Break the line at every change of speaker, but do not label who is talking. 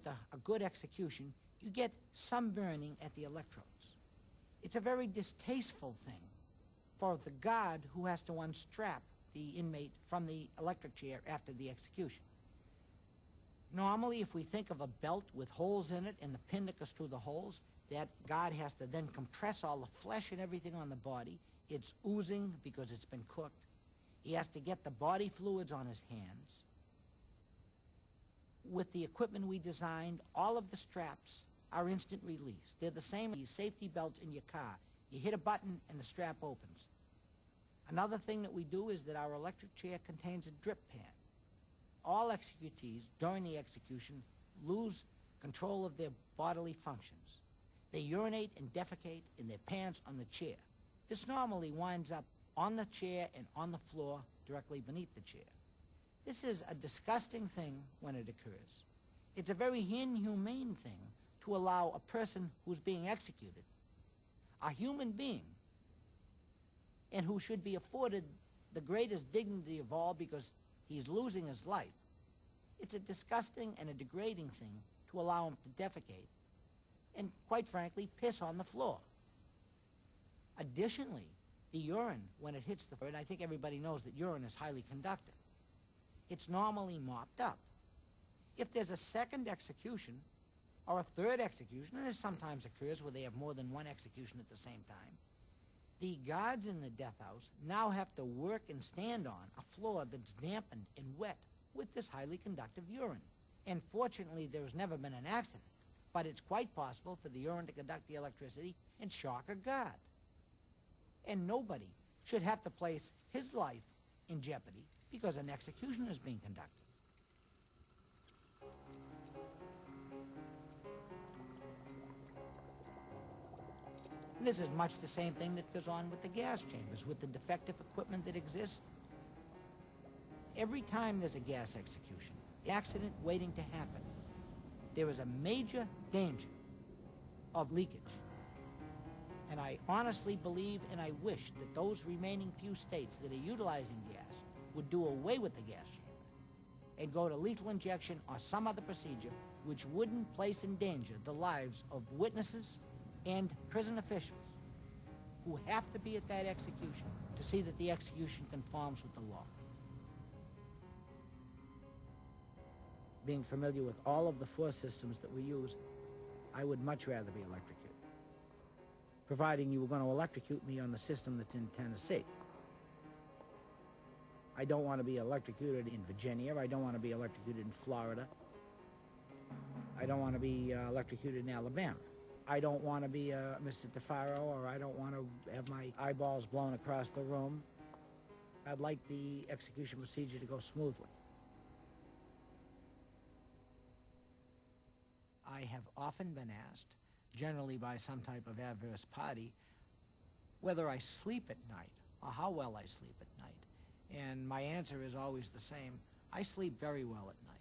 a good execution, you get some burning at the electrodes. It's a very distasteful thing for the guard who has to unstrap the inmate from the electric chair after the execution. Normally, if we think of a belt with holes in it and the pin that goes through the holes, that guard has to then compress all the flesh and everything on the body. It's oozing because it's been cooked. He has to get the body fluids on his hands. With the equipment we designed, all of the straps are instant release. They're the same as safety belts in your car. You hit a button and the strap opens. Another thing that we do is that our electric chair contains a drip pan. All executees during the execution lose control of their bodily functions. They urinate and defecate in their pants on the chair. This normally winds up on the chair and on the floor directly beneath the chair. This is a disgusting thing when it occurs. It's a very inhumane thing to allow a person who's being executed, a human being, and who should be afforded the greatest dignity of all because he's losing his life. It's a disgusting and a degrading thing to allow him to defecate and, quite frankly, piss on the floor. Additionally, the urine, when it hits the floor, and I think everybody knows that urine is highly conductive, it's normally mopped up. If there's a second execution or a third execution, and this sometimes occurs where they have more than one execution at the same time, the guards in the death house now have to work and stand on a floor that's dampened and wet with this highly conductive urine. And fortunately, there's never been an accident, but it's quite possible for the urine to conduct the electricity and shock a guard. And nobody should have to place his life in jeopardy because an execution is being conducted. This is much the same thing that goes on with the gas chambers, with the defective equipment that exists. Every time there's a gas execution, the accident waiting to happen, there is a major danger of leakage. And I honestly believe and I wish that those remaining few states that are utilizing gas would do away with the gas chamber and go to lethal injection or some other procedure which wouldn't place in danger the lives of witnesses and prison officials who have to be at that execution to see that the execution conforms with the law. Being familiar with all of the four systems that we use, I would much rather be electrocuted, providing you were going to electrocute me on the system that's in Tennessee. I don't want to be electrocuted in Virginia. I don't want to be electrocuted in Florida. I don't want to be electrocuted in Alabama. I don't want to be Mr. DeFaro, or I don't want to have my eyeballs blown across the room. I'd like the execution procedure to go smoothly. I have often been asked, generally by some type of adverse party, whether I sleep at night or how well I sleep at night. And my answer is always the same. I sleep very well at night.